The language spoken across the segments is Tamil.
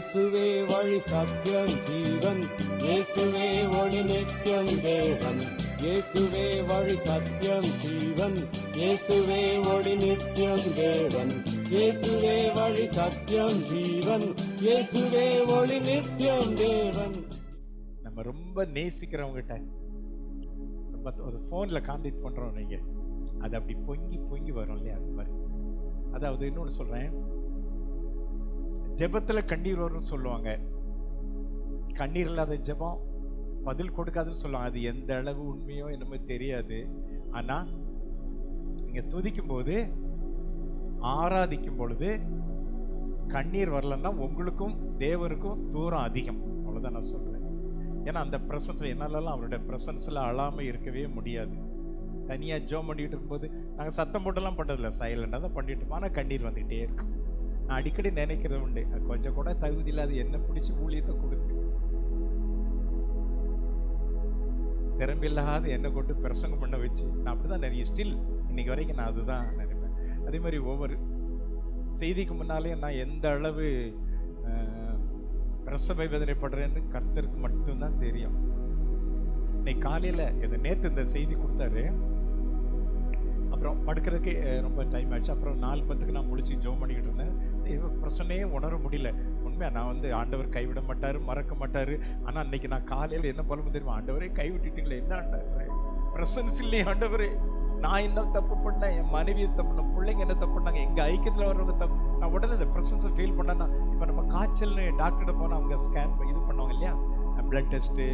இயேசுவே வழி சத்தியம் ஜீவன், இயேசுவே ஒளி நித்தியம் தேவன். இயேசுவே வழி சத்தியம் ஜீவன், இயேசுவே ஒளி நித்தியம் தேவன். இயேசுவே வழி சத்தியம் ஜீவன், இயேசுவே ஒளி நித்தியம் தேவன். நம்ம ரொம்ப நேசிக்கிறவங்ககிட்ட ரொம்ப ஒரு ஃபோனில் கான்டாக்ட் பண்ணுறோம், நீங்கள் அது அப்படி பொங்கி பொங்கி வரும் இல்லையா, அது மாதிரி. அதாவது இன்னொன்று சொல்கிறேன், ஜெபத்தில் கண்ணீர் வரும்னு சொல்லுவாங்க. கண்ணீர் இல்லாத ஜெபம் பதில் கொடுக்காதுன்னு சொல்லுவாங்க. அது எந்த அளவு உண்மையோ என்னமோ தெரியாது. ஆனால் நீங்கள் துதிக்கும் போது, ஆராதிக்கும் பொழுது கண்ணீர் வரலன்னா உங்களுக்கும் தேவனுக்கும் தூரம் அதிகம். அவ்வளோதான் நான் சொல்கிறேன். ஏன்னா அந்த ப்ரெசன்ஸில் என்னாலலாம் அவருடைய ப்ரெசன்ஸில் அழாமல் இருக்கவே முடியாது. தனியாக ஜோம் பண்ணிகிட்டு இருக்கும்போது நாங்கள் சத்தம் போட்டெல்லாம் பண்ணுறதில்ல, சைலண்டாக தான் பண்ணிட்டு இருப்போம். ஆனால் கண்ணீர் வந்துக்கிட்டே இருக்கு. நான் அடிக்கடி நினைக்கிறது உண்டு, அது கொஞ்சம் கூட தகுதி இல்லாத என்ன பிடிச்சி ஊழியத்தை கொடுத்து, திறம்பில்லாத என்னை கொண்டு பிரசங்கம் பண்ண வச்சு, நான் அப்படி தான் நிறைய ஸ்டில் இன்னைக்கு வரைக்கும் நான் அதுதான் நினைப்பேன். அதே மாதிரி ஒவ்வொரு செய்திக்கு முன்னாலே நான் எந்த அளவு பிரசவ வேதனைப்படுறேன்னு கர்த்தருக்கு மட்டும்தான் தெரியும். இன்னைக்கு காலையில் நேற்று இந்த செய்தி கொடுத்தாரு. அப்புறம் படுக்கிறதுக்கு ரொம்ப டைம் ஆயிடுச்சு. அப்புறம் 4:10 நான் முழிச்சு ஜோம் பண்ணிக்கிட்டு இருந்தேன். பிரச்சனையே உணர முடியல. உண்மையாக நான் ஆண்டவர் கைவிட மாட்டார், மறக்க மாட்டார். ஆனால் இன்னைக்கு நான் காலையில் என்ன பலமும் தெரியுமா, ஆண்டவரே கைவிட்டுட்டீங்களே, என்ன ஆண்டவரே பிரசன்ஸ் இல்லையே ஆண்டவரே, நான் என்ன தப்பு பண்ணேன், என் மனைவியை தப்பு பண்ண, பிள்ளைங்க என்ன தப்பு பண்ணாங்க, எங்கள் ஐக்கியத்தில் வர்றவங்க தப்பு. நான் உடனே இந்த ப்ரெசன்ஸை ஃபீல் பண்ணேன்னா, இப்போ நம்ம காய்ச்சல்னு டாக்டர்கிட்ட போனால் அவங்க ஸ்கேன் இது பண்ணுவாங்க இல்லையா, பிளட் டெஸ்ட்டு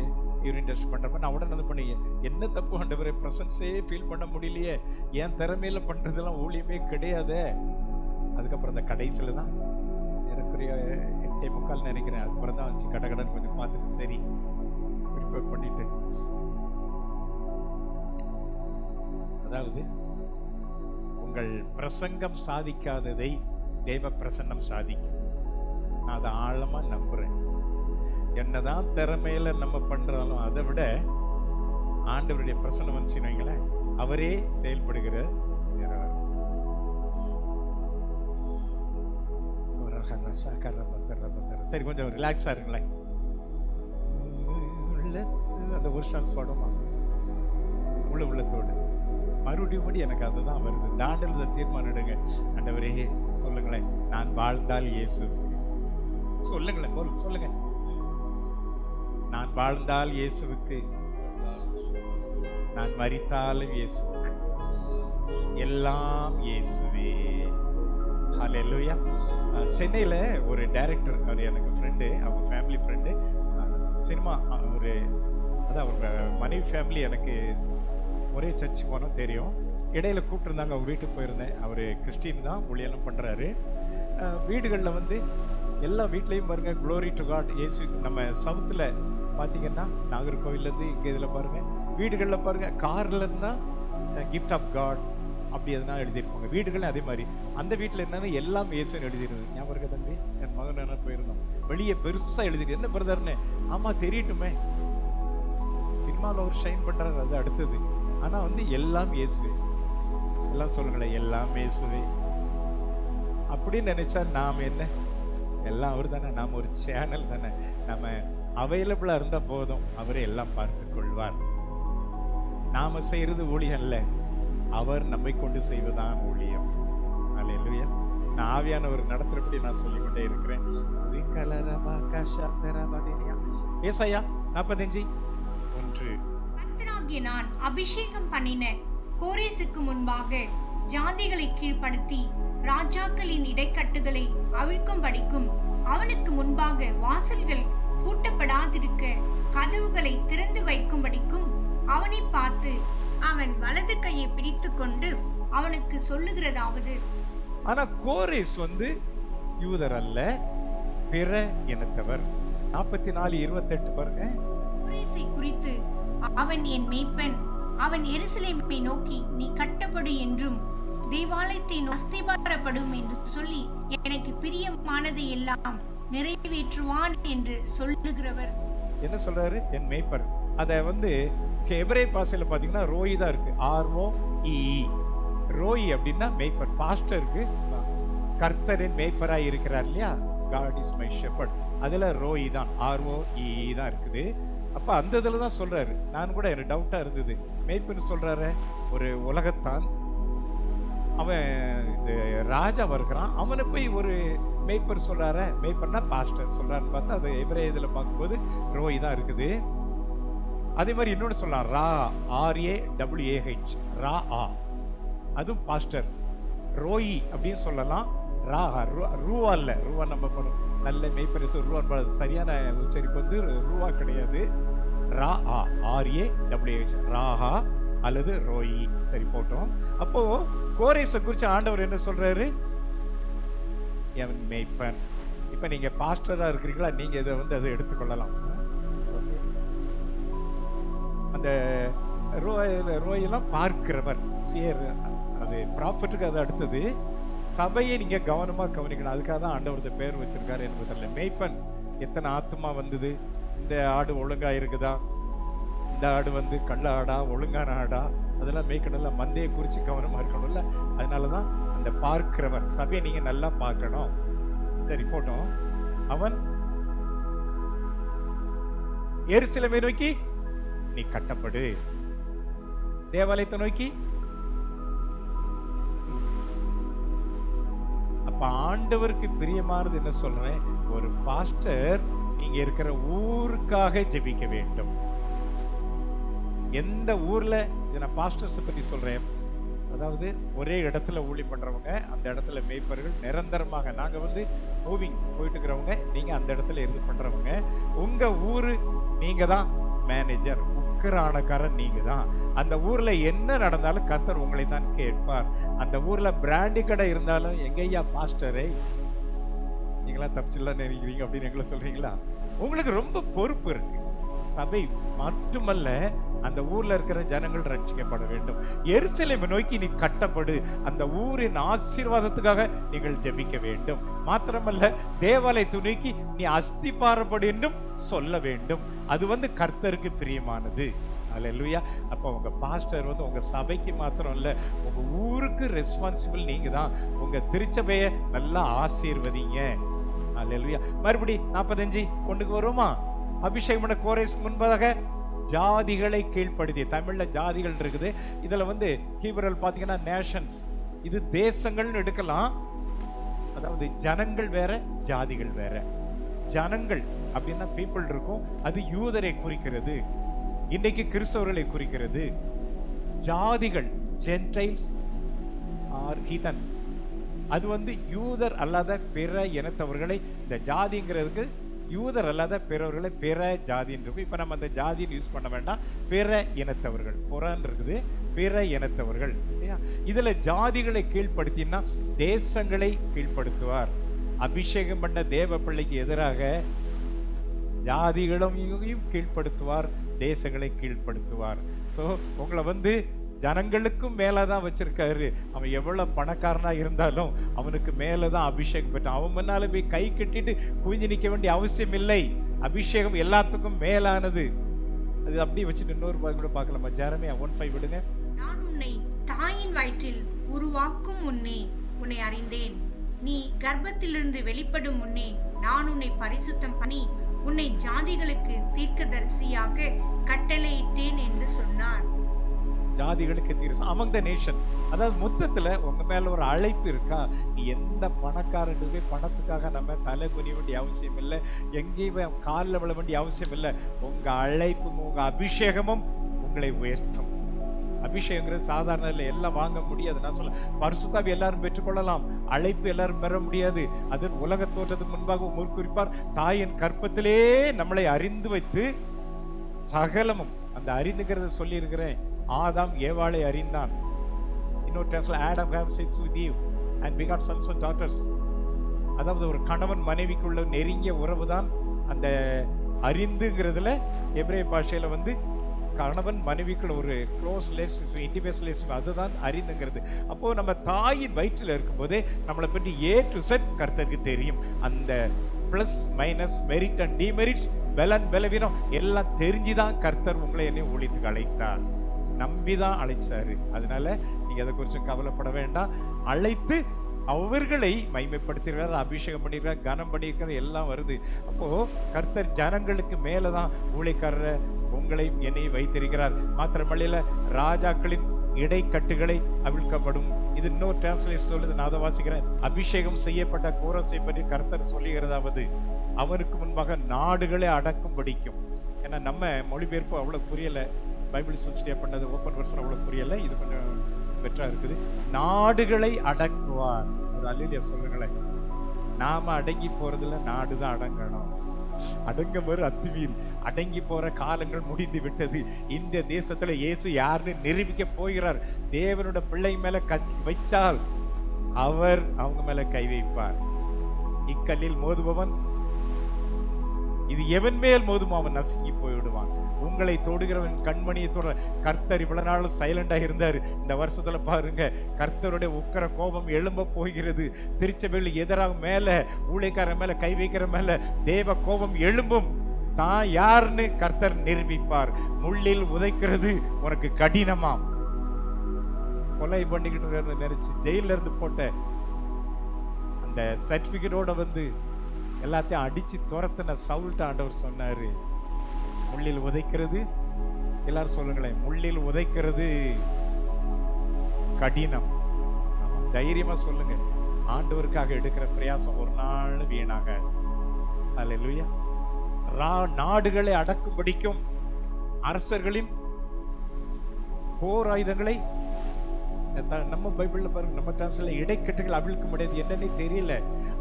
யூரின் டெஸ்ட் பண்ணுறப்ப நான் உடனே அது பண்ணி, என்ன தப்பு ஆண்டவரே ப்ரெசன்ஸே ஃபீல் பண்ண முடியலையே, என் திறமையில பண்ணுறதெல்லாம் ஊழியமே கிடையாது. அதுக்கப்புறம் அந்த கடைசியில் தான் எனக்குரிய 8:45 நினைக்கிறேன். அதுக்கப்புறம் தான் வச்சு கடகடன்னு கொஞ்சம் பார்த்துட்டு சரி ப்ரிப்பேர் பண்ணிட்டு, அதாவது உங்கள் பிரசங்கம் சாதிக்காததை தெய்வ பிரசன்னம் சாதிக்கும். நான் அதை ஆழமாக நம்புகிறேன். என்னதான் திறமையில நம்ம பண்றாலும் அதை விட ஆண்டவருடைய பிரசன்னம் வந்துச்சுன்னு வைங்களேன், அவரே செயல்படுகிற சேரவர். சரி, கொஞ்சம் ரிலாக்ஸா இருங்களேன். அந்த ஒரு ஷாட் போடுமா உள்ளத்தோடு மறுபடியும் எனக்கு அதுதான் வருது. தாண்டல் தீர்மானம் எடுங்க. ஆண்டவரே சொல்லுங்களேன், நான் வாழ்ந்தால் இயேசு. சொல்லுங்களேன், சொல்லுங்க. நான் வாழ்ந்தால் இயேசுவுக்கு, நான் மரித்தாலும் இயேசுவுக்கு, எல்லாம் இயேசுவே. ஹல்லேலூயா. சென்னையில் ஒரு டைரக்டர், அவர் எனக்கு ஃப்ரெண்டு, அவங்க ஃபேமிலி ஃப்ரெண்டு, சினிமா ஒரு, அதான் அவங்க மனைவி ஃபேமிலி எனக்கு ஒரே சர்ச் போனால் தெரியும். இடையில கூப்பிட்டுருந்தாங்க, அவங்க வீட்டுக்கு போயிருந்தேன். அவர் கிறிஸ்டின் தான், ஊழியெல்லாம் பண்ணுறாரு. வீடுகளில் எல்லா வீட்லேயும் பாருங்கள் க்ளோரி டு காட் இயேசு. நம்ம சவுத்தில் பார்த்தீங்கன்னா நாகர்கோவிலேருந்து இங்கே இதில் பாருங்கள், வீடுகளில் பாருங்கள் கார்லேருந்து தான் கிஃப்ட் ஆஃப் காட் அப்படி எதுனா எழுதியிருப்பாங்க. வீடுகளும் அதே மாதிரி. அந்த வீட்டில் என்னன்னா எல்லாம் இயேசுன்னு எழுதியிருந்தது. ஞாபகம் இருக்க தம்பி, என் மகன் என்ன போயிருந்தோம், வெளியே பெருசாக எழுதிட்டு, என்ன பிரதர்னு, ஆமாம் தெரியட்டுமே, சினிமாவில் ஒரு ஷைன் பண்ணுறாரு, அது அடுத்தது. ஆனால் எல்லாம் இயேசுவே. எல்லாம் சொல்லுங்களேன், எல்லாம் இயேசுவே அப்படின்னு நினைச்சா நாம் என்ன, எல்லாம் அவர் தானே, நாம் ஒரு சேனல் தானே, நம்ம அவைலபிளாக இருந்தால் போதும், அவரே எல்லாம் பார்த்து கொள்வார். நாம செய்யறது ஊழியம் இல்லை, அவர் நம்மை கொண்டு செய்வதான் ஊழியம். அல்லேலூயா. நான் ஆவியானவர் நடத்துறபடி நான் சொல்லிக்கொண்டே இருக்கிறேன். ஏசாயா 45:1. கர்த்தராகிய நான் அபிஷேகம் பண்ணின கோரேசுக்கு முன்பாக ஜாதிகளை கீழ்ப்படுத்தி ராஜாக்களின் இடைக்கட்டுகளை அவிழ்க்கும்படிக்கும், அவனுக்கு முன்பாக வாசல்கள் பூட்டப்படாதிருக்க கதவுகளை திறந்து வைக்கும்படிக்கும் அவனை பார்த்து அவன் வலது கையை பிடித்து கொண்டு அவனுக்கு சொல்லுகிறதாவது. ஆனா கோரேஸ் யூதர் அல்ல, பிற இனத்தவர். 44:28 பாருங்க. கோரேசை குறித்து, அவன் என் மேய்ப்பன், அவன் எருசலேமை நோக்கி நீ கட்டப்படு என்றும் தேவாலயத்தை அஸ்திபாரப்படும் என்று சொல்லி எனக்கு பிரியமானதை எல்லாம் நிறைவேற்றுவான் என்று சொல்லுகிறவர். என்ன சொல்றாரு? என் மேய்ப்பர். அத எபிரேய பாஷையில பாத்தீங்கன்னா ரோயி தான் இருக்கு, ROE. ரோயி அப்படின்னா மேய்ப்பர். பாஸ்டருக்கு கர்த்தரின் மேய்ப்பராய் இருக்கிறார் இல்லையா, காட் இஸ் மை ஷெப்பர்ட். அதில் ரோயி தான், ROEE தான் இருக்குது. அப்போ அந்த இதில் தான் சொல்கிறாரு. நான் கூட எனக்கு டவுட்டாக இருந்தது, மேய்ப்பன் சொல்கிறாரு ஒரு உலகத்தான், அவன் இந்த ராஜாவாக இருக்கிறான், அவனை போய் ஒரு மேய்ப்பர் சொல்கிறார, மேய்ப்பர்னா பாஸ்டர் சொல்கிறாருன்னு பார்த்தா அது எபிரேய இதில் பார்க்கும்போது ரோய் தான் இருக்குது. அதே மாதிரி இன்னொன்று சொல்லலாம், RAWAH, ரா ஆ, அதுவும் பாஸ்டர். ரோயி அப்படின்னு சொல்லலாம். ரூவா இல்லை, ரூவா நம்ம நல்ல மெய்ப்பரிசு ரூவா சரியான உச்சரிப்பு வந்து ரூவா கிடையாது, ரா ஆ, RAWAH, ராஹா அல்லது ரோயி. சரி போட்டோம். அப்போ கோரேசை குறித்து ஆண்டவர் என்ன சொல்றாரு? என் மெய்ப்பன். இப்போ நீங்க பாஸ்டரா இருக்கிறீங்களா, நீங்க இதை வந்து அதை எடுத்துக்கொள்ளலாம். அந்த ரோயெல்லாம் பார்க்கிறவர், சேர், அது ப்ராஃபிட்டுக்கு அது அடுத்தது. சபையை நீங்க கவனமா கவனிக்கணும். அதுக்காக தான் ஆண்டவர் பேர் வச்சிருக்காரு என்பது தெரியல. மேய்ப்பன், எத்தனை ஆத்மா வந்தது, இந்த ஆடு ஒழுங்கா இருக்குதா, இந்த ஆடு வந்து கள்ள ஆடா ஒழுங்கான ஆடா, அதெல்லாம் மேய்க்கணும்ல, மந்தையை குறித்து கவனமா இருக்கணும்ல. அதனாலதான் அந்த பார்க்கிறவர், சபையை நீங்க நல்லா பார்க்கணும். சரி போட்டோம். அவன் எருசலேமை நோக்கி நீ கட்டப்படு, தேவாலயத்தை நோக்கி. அப்ப ஆண்டவருக்கு பிரியமானது என்ன சொல்றேன், ஒரு பாஸ்டர் நீங்க இருக்கிற ஊருக்காக ஜெபிக்க வேண்டும். எந்த ஊர்ல, இதை நான் பாஸ்டர்ஸை பத்தி சொல்றேன், அதாவது ஒரே இடத்துல ஊழி பண்றவங்க, அந்த இடத்துல மேய்ப்பர்கள் நிரந்தரமாக, நாங்க வந்து மூவிங் போயிட்டு இருக்கிறவங்க, நீங்க அந்த இடத்துல இருந்து பண்றவங்க. உங்க ஊரு நீங்க தான் மேனேஜர், உக்கரானக்காரன் நீங்க தான். அந்த ஊர்ல என்ன நடந்தாலும் கர்த்தர் உங்களை தான் கேட்பார். அந்த ஊர்ல பிராண்டி கடை இருந்தாலும் எங்கய்யா பாஸ்டரே, நீங்களா தப்பிச்சிடலாம் நினைக்கிறீங்க அப்படின்னு எங்களை சொல்றீங்களா? உங்களுக்கு ரொம்ப பொறுப்பு இருக்கு. சபை மட்டுமல்ல, அந்த ஊர்ல இருக்கிற ஜனங்கள் ரட்சிக்கப்பட வேண்டும். எருசலேமை நோக்கி நீ கட்டப்படு, அந்த ஊரின் ஆசீர்வாதத்துக்காக நீங்கள் ஜெபிக்க வேண்டும். மாத்திரமல்ல, தேவாலயத்தை நோக்கி நீ அஸ்திபாரப்படு என்றும் சொல்ல வேண்டும். அது வந்து கர்த்தருக்கு பிரியமானது. அல்லேலூயா. அப்போ உங்க பாஸ்டர் வந்து உங்க சபைக்கு மாத்திரம் இல்ல, உங்க ஊருக்கு ரெஸ்பான்சிபிள் நீங்க தான். உங்க திருச்சபையை நல்லா ஆசீர்வதிங்க. அல்லேலூயா. மறுபடி 45 ஒண்ணுக்கு வருமா? அபிஷேகம் பண்ண கோரேஸ்க்கு முன்பதாக ஜாதிகளை கீழ்ப்படுத்தி, தமிழ்ல ஜாதிகள் இருக்குது, இதுல வந்து ஹீப்ரூல பாத்தீங்கன்னா நேஷன்ஸ், இது தேசங்கள்னு எடுக்கலாம். அதாவது ஜனங்கள் வேற, ஜாதிகள் வேற. ஜனங்கள் அப்படின்னா பீப்புள் இருக்கும், அது யூதரை குறிக்கிறது, இன்னைக்கு கிறிஸ்தவர்களை குறிக்கிறது. ஜாதிகள், ஜென்டைல்ஸ் ஆர் ஹீதன், அது வந்து யூதர் அல்லாத பிற இனத்தவர்களை, இந்த ஜாதிங்கிறதுக்கு யூதர் அல்லாத பிறவர்களை பிற ஜாதின்னு இருக்கும். இப்போ நம்ம அந்த ஜாதின்னு யூஸ் பண்ண வேண்டாம், பிற இனத்தவர்கள், புறான் இருக்குது, பிற இனத்தவர்கள். இதுல ஜாதிகளை கீழ்ப்படுத்தினா தேசங்களை கீழ்ப்படுத்துவார். அபிஷேகம் பண்ண தேவ பிள்ளைக்கு எதிராக ஜாதிகளும் கீழ்ப்படுத்துவார், தேசங்களை கீழ்ப்படுத்துவார். ஸோ உங்களை வந்து ஜனங்களுக்கும் மேலதான் வச்சிருக்காரு. அவன் எவ்வளவு பணக்காரனா இருந்தாலும் அவனுக்கு மேலதான் அபிஷேகம் பெற்றான். அவன் முன்னால போய் கை கட்டிட்டு குவிஞ்சு நிற்க வேண்டிய அவசியம் இல்லை. அபிஷேகம் எல்லாத்துக்கும் மேலானது. அது அப்படியே வச்சுட்டு இன்னொரு கூட பார்க்கலாமா? ஜெரமியா 1:5 விடுங்க. நான் உன்னை தாயின் வயிற்றில் உருவாக்கும் முன்னே உன்னை அறிந்தேன், நீ கர்ப்பத்திலிருந்து வெளிப்படும் முன்னே நான் உன்னை பரிசுத்தம் பண்ணி உன்னை ஜாதிகளுக்கு தீர்க்கதரிசியாக கட்டளையிட்டேன் என்று சொன்னார். ஜாதிகளுக்கு தீர்க்க among the nation. அதாவது மொத்தத்துல உங்க மேல ஒரு அழைப்பு இருக்கா? நீ எந்த பணக்காரனுக்கு பணத்துக்காக நம்ம தலை குனிய வேண்டிய அவசியம் இல்லை, எங்கேயும் காலில் விழ வேண்டிய அவசியம் இல்லை. உங்க அழைப்பும் உங்க அபிஷேகமும் உங்களை உயர்த்தும். அபிஷேகங்கிறது சாதாரண இல்லை, எல்லாம் வாங்க முடியாது. நான் சொல்ல, பரிசுத்தாவி எல்லாரும் பெற்றுக்கொள்ளலாம், அழைப்பு எல்லாரும் பெற முடியாது. அது உலக தோற்றத்துக்கு முன்பாக முற்குறிப்பார், தாயின் கற்பத்திலே நம்மளை அறிந்து வைத்து சகலமும், அந்த அறிந்துங்கிறத சொல்லி இருக்கிறேன், ஆதாம் ஏவாளை அறிந்தான். இன்னொரு டைம்ல Adam have sex with Eve and begot sons and daughters. அதாவது ஒரு கணவன் மனைவிக்குள்ள நெருங்கிய உறவு தான் அந்த அறிந்துங்கிறதுல எபிரேய பாஷையில வந்து கணவன் மனைவிக்குள்ள ஒரு க்ளோஸ் ரிலேஷன்ஷிப், இன்டிமேட் ரிலேஷன்ஷிப், அதுதான் அறிந்துங்கிறது. அப்போ நம்ம தாயின் வயிற்றில் இருக்கும்போதே நம்மளை பற்றி A to Z கர்த்தருக்கு தெரியும். அந்த plus minus, merit and demerits, பலன் பலவீனம் எல்லாம் தெரிஞ்சுதான் கர்த்தர் உங்களை என்னை ஊழியத்துக்கு அழைத்தார், நம்பிதான் அழைச்சாரு. அதனால நீங்க அதை குறித்து கவலைப்பட வேண்டாம். அழைத்து அவர்களை மைமைப்படுத்துகிறார், அபிஷேகம் பண்ணிருக்கிறார், கனம் பண்ணியிருக்கிறார், எல்லாம் வருது. அப்போ கர்த்தர் ஜனங்களுக்கு மேலதான் ஊழியக்காரரை உங்களையும் என்னையும் வைத்திருக்கிறார். மாத்திரமல்ல, ராஜாக்களின் இடைக்கட்டுகளை அவிழ்க்கப்படும். இது இன்னொரு டிரான்ஸ்லேஷன் சொல்லுது, நான் அதை வாசிக்கிறேன். அபிஷேகம் செய்யப்பட்ட கோரசை பற்றி கர்த்தர் சொல்லுகிறதாவது, அவருக்கு முன்பாக நாடுகளை அடக்கும் படிக்கும். ஏன்னா நம்ம மொழிபெயர்ப்பு அவ்வளவு புரியல, பைபிள் ஸ்டடி பண்ணது ஓப்பன் வெர்ஷன் அவ்வளவு புரியல, இது கொஞ்சம் பெற்றா இருக்குது. நாடுகளை அடக்குவார். ஒரு அல்லேலூயா சொல்லுங்களேன். நாம அடங்கி போறதுல நாடுதான் அடங்கணும். அடங்க மறு அத்துவீர், அடங்கி போற காலங்கள் முடிந்து விட்டது. இந்த தேசத்துல இயேசு யாருன்னு நிரூபிக்க போகிறார். தேவனோட பிள்ளை மேல வைச்சால் அவர் அவங்க மேல கை வைப்பார். இக்கல்லில் மோதுபவன், இது எவன் மேல் மோதுமோ அவன் நசுங்கி போய்விடுவான். உங்களை தொடுகிறவன் கண்மணியை தொட. கர்த்தர் இவ்வளவு நாள் சைலண்டா இருந்தாரு. இந்த வருஷத்துல பாருங்க, கர்த்தருடைய உக்கர கோபம் எழும்ப போகிறது. திருச்சபையில் எதிராக மேல ஊழியக்காரன் மேல கை வைக்கிற மேல தேவ கோபம் எழும்பும். தான் யாருன்னு கர்த்தர் நிரூபிப்பார். முள்ளில் உதைக்கிறது உனக்கு கடினமாம். கொலை பண்ணிக்கிட்டு நினைச்சு ஜெயில இருந்து போட்ட அந்த சர்டிபிகேட்டோட வந்து எல்லாத்தையும் அடிச்சு துரத்தின சவுல்ட்ட ஆண்டவர் சொன்னாரு, முள்ளில் உதைக்கிறது, எல்லாரும் சொல்லுங்களேன், முள்ளில் உதைக்கிறது கடினம். தைரியமா சொல்லுங்க, ஆண்டவருக்காக எடுக்கிற பிரயாசம் ஒரு நாள் வீணாக. அல்லேலூயா. நாடுகளை அடக்கும்படிக்கும் அரசர்களின் போர் ஆயுதங்களை, நம்ம பைபிள்ல பாருங்க, நம்ம டிரான்ஸ்லேஷன்ல இடைக்கட்டுகள் அவிழ்க்க முடியாது, என்னன்னே தெரியல.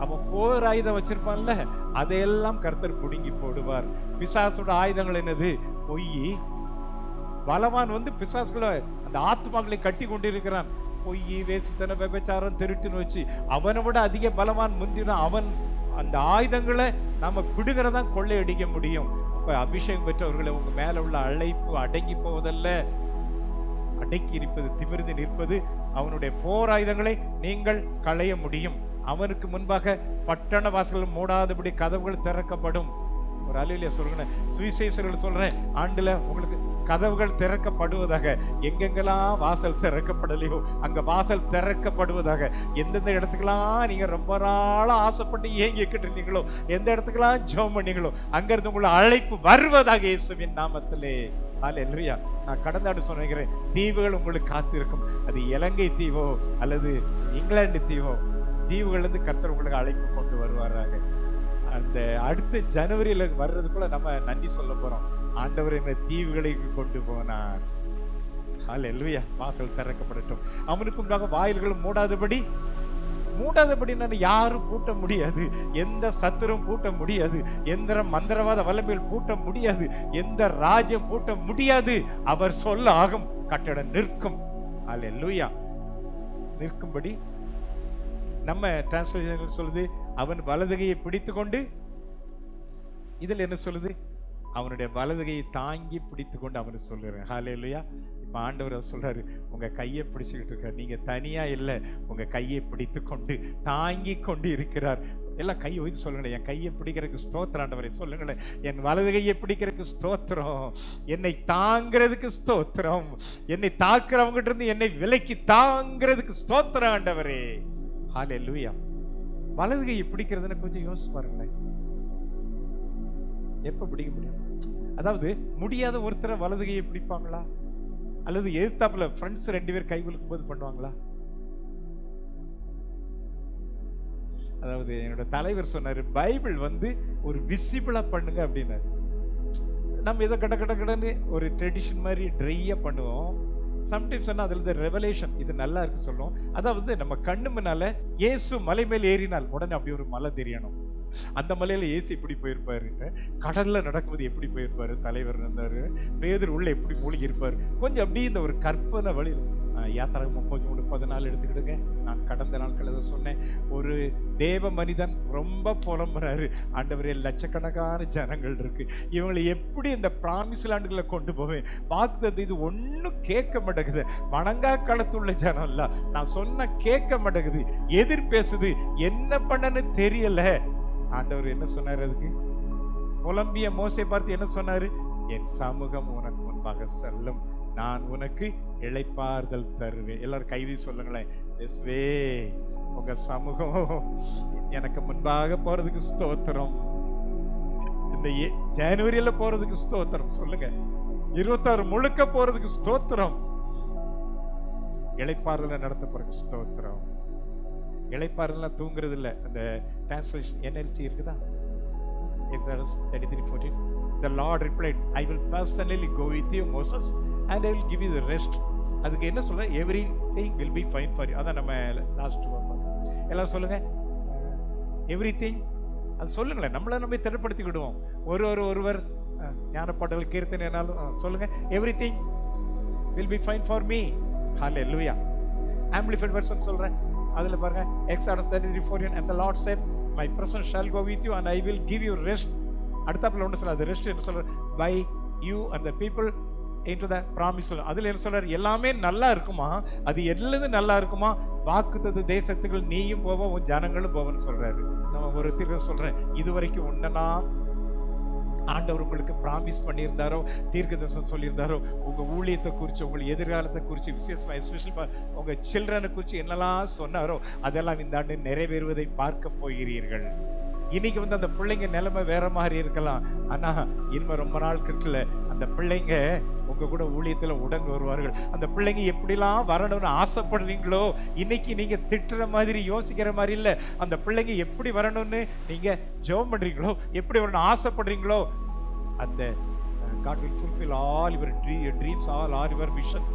அவன் போர் ஆயுதம் வச்சிருப்பான்ல, அதையெல்லாம் கர்த்தர் புடுங்கி போடுவார். பிசாசோட ஆயுதங்கள் என்னது? பொய். பலவான் வந்து பிசாசுகளை, அந்த ஆத்மாக்களை கட்டி கொண்டிருக்கிறான். பொய், வேசித்தன, விபச்சாரம், திருட்டுன்னு வச்சு அவனை விட அதிக பலவான் முந்தினா அவன் அந்த ஆயுதங்களை நாம பிடுகிறதான் கொள்ளையடிக்க முடியும். அப்ப அபிஷேகம் பெற்றவர்களை உங்க மேல உள்ள அழைப்பு அடங்கி போவதல்ல, அடக்கி இருப்பது, திமிர்ந்து நிற்பது. அவனுடைய போர் ஆயுதங்களை நீங்கள் களைய முடியும். அவனுக்கு முன்பாக பட்டண வாசல்கள் மூடாதபடி கதவுகள் திறக்கப்படும். ஒரு அல்லேலூயா சொல்றேன். சுவிசேஷர்கள் சொல்றேன், ஆண்டுல உங்களுக்கு கதவுகள் திறக்கப்படுவதாக. எங்கெங்கெல்லாம் வாசல் திறக்கப்படலையோ அங்க வாசல் திறக்கப்படுவதாக. எந்தெந்த இடத்துக்கெல்லாம் நீங்க ரொம்ப நாளா ஆசைப்பட்டு ஏங்கிக்கிட்டு இருந்தீங்களோ, எந்த இடத்துக்கெல்லாம் ஜெபம் பண்ணீங்களோ, அங்க இருந்து உங்களை அழைப்பு வருவதாக இயேசுவின் நாமத்திலே. அல்லேலூயா. நான் கடந்த ஆண்டு சொன்னேன், தீவுகள் உங்களுக்கு காத்திருக்கும். அது இலங்கை தீவோ அல்லது இங்கிலாந்து தீவோ, தீவுகள் இருந்து கர்த்தர் உங்களுக்கு அழைப்பு கொண்டு வருவாராக. அந்த அடுத்த ஜனவரியில வர்றதுக்குள்ள நம்ம நன்றி சொல்ல போறோம். ஆண்டவர் எங்களை தீவுகளுக்கு கொண்டு போனார். அல்லேலூயா. வாசல் திறக்கப்படட்டும். அவனுக்கு முன்பாக வாயில்களும் மூடாதபடி யாரும் பூட்ட முடியாது. எந்த சத்துரும் பூட்ட முடியாது. எந்த மந்திரவாத வல்லமையில் பூட்ட முடியாது. எந்த ராஜ்யம் பூட்ட முடியாது. அவர் சொல்ல ஆகும், கட்டடம் நிற்கும். அல்லேலூயா. நிற்கும்படி நம்ம டிரான்ஸ்லேஷன் சொல்லுது, அவன் வலதுகையை பிடித்து கொண்டு, இதுல என்ன சொல்லுது? அவனுடைய வலதுகையை தாங்கி பிடித்து கொண்டு அவனு சொல்லுறேன். ஹல்லேலூயா. இப்ப ஆண்டவர் சொல்றாரு, உங்க கையை பிடிச்சுக்கிட்டு இருக்க, நீங்க தனியா இல்லை, உங்க கையை பிடித்து கொண்டு தாங்கி கொண்டு இருக்கிறார். எல்லாம் கையை வைத்து சொல்லுங்களேன், என் கையை பிடிக்கிறதுக்கு ஸ்தோத்திரம் ஆண்டவரை. சொல்லுங்களேன், என் வலது கையை பிடிக்கிறதுக்கு ஸ்தோத்திரம், என்னை தாங்கிறதுக்கு ஸ்தோத்திரம், என்னை தாக்குறவங்கிட்ட இருந்து என்னை விலைக்கு தாங்கிறதுக்கு ஸ்தோத்திரம் ஆண்டவரே. ஹல்லேலூயா. வலது கையை பிடிக்கிறதுன்னு கொஞ்சம் யோசிச்சு பாருங்களேன். எப்ப பிடிக்க முடியும்? அதாவது முடியாத ஒருத்தரை வலது கையை பிடிப்பாங்களா? அல்லது எதிர்த்தாப்புல ஃப்ரெண்ட்ஸ் 2 பேர் கை குலுக்கும் போது பண்ணுவாங்களா? அதாவது என்னோட தலைவர் சொன்னாரு, பைபிள் வந்து ஒரு விசிபிளா பண்ணுங்க அப்படின்னாரு. நம்ம ஏதோ கடன்னு ஒரு ட்ரெடிஷன் மாதிரி ட்ரையா பண்ணுவோம். சம்டைம்ஸ் சொன்னா அதுல இருந்து ரெவலேஷன், இது நல்லா இருக்கு சொல்லுவோம். அதாவது நம்ம கண்ணு முன்னால இயேசு மலை மேல் ஏறினால் உடனே அப்படி ஒரு மலை தெரியணும். அந்த மலையில இயேசு எப்படி போயிருப்பாரு, கடல்ல நடக்கும்போது எப்படி போயிருப்பாரு, தலைவர் இருந்தாரு, பேதுரு உள்ள எப்படி மூழ்கி இருப்பாரு, கொஞ்சம் அப்படியே இந்த ஒரு கற்பனை வழி. யாத்திராகமம் 30 எடுத்துக்கிடுங்க. நான் கடந்த நாட்கள் அதை சொன்னேன். ஒரு தேவ மனிதன் ரொம்ப புலம்புறாரு, ஆண்டவரே லட்சக்கணக்கான ஜனங்கள் இருக்கு, இவங்களை எப்படி இந்த பிராமிஸ் லேண்டுகளை கொண்டு போவேன், வாக்குத்தத்தம் இது ஒன்னும் கேட்க மாட்டேங்குது, வணங்கா காலத்துள்ள ஜனம் இல்ல, நான் சொன்ன கேட்க மாட்டேங்குது, எதிர் பேசுது, என்ன பண்ணன்னு தெரியல. ஆண்டவர் என்ன சொன்னாரு? அதுக்கு புலம்பிய மோசே பார்த்து என்ன சொன்னாரு? என் சமூகம் உனக்கு முன்பாக செல்லும், நான் உனக்கு இளைப்பாறுதல் தருவேன். எல்லாரும் கைவி சொல்லுங்களேன், இயேசுவே உங்க சமூகம் எனக்கு முன்பாக போறதுக்கு ஸ்தோத்திரம். இந்த ஜனவரியில போறதுக்கு ஸ்தோத்திரம் சொல்லுங்க. 26 முழுக்க போறதுக்கு ஸ்தோத்திரம். இளைப்பாறுதல நடத்த போறதுக்கு ஸ்தோத்திரம். இளைப்பாறுதலாம் தூங்குறது இல்ல. அந்த டிரான்ஸ்லேஷன் NLT இருக்குதா? Exodus 33:14. The Lord replied, I will personally go with you, Moses, and I will give you the rest. அதுக்கு என்ன சொல்ற? Everything will be fine for you. அதான் நம்ம லாஸ்ட் எல்லாம் சொல்லுங்க. எவ்ரிதிங் அது சொல்லுங்களேன். நம்மள நம்ம திடப்படுத்திக்கிடுவோம். ஒருவர் ஞானப்பாடல் கீர்த்தனை என்னாலும் சொல்லுங்க. Everything will be fine for me. Hallelujah. Amplified version சொல்றேன். அதுல பாருங்க, Exodus 33:14, and the Lord said, my presence shall go with you and I will give you rest. அடுத்தாப்புல ஒன்று சொல்ல, அது ரெஸ்ட் என்ன சொல்ற? by you and the people into the promise. அதுல என்ன சொல்றாரு? எல்லாமே நல்லா இருக்குமா? அது எல்லதும் நல்லா இருக்குமா? வாக்குத்தத்த தேசத்துக்கு நீயும் போவ, உன் ஜனங்களும் போவன்னு சொல்றாரு. நம்ம ஒரு தீர்க்க சொல்றேன், இதுவரைக்கும் உன்னனா ஆண்டவர் உங்களுக்கு ப்ராமிஸ் பண்ணியிருந்தாரோ, தீர்க்க தரிசனம் சொல்லியிருந்தாரோ, உங்க ஊழியத்தை குறித்து, உங்கள் எதிர்காலத்தை குறித்து, விசேஷமா எஸ்பெஷலி உங்க சில்ட்ரனை குறித்து என்னெல்லாம் சொன்னாரோ அதெல்லாம் இந்த ஆண்டு நிறைவேறுவதை பார்க்க போகிறீர்கள். இன்னைக்கு அந்த பிள்ளைங்க நிலைமை வேற மாதிரி இருக்கலாம். ஆனா இனிமே ரொம்ப நாள் கிட்டல அந்த பிள்ளைங்க உங்க கூட ஊழியத்துல உடன் வருவார்கள். அந்த பிள்ளைங்க எப்படிலாம் வரணும்னு ஆசைப்படுறீங்களோ, இன்னைக்கு நீங்க திட்டுற மாதிரி யோசிக்கிற மாதிரி இல்ல. அந்த பிள்ளைங்க எப்படி வரணும்னு நீங்க ஜெபம் பண்றீங்களோ, எப்படி வரணும் ஆசைப்படுறீங்களோ, அந்த God will fulfill all your dreams, all your visions.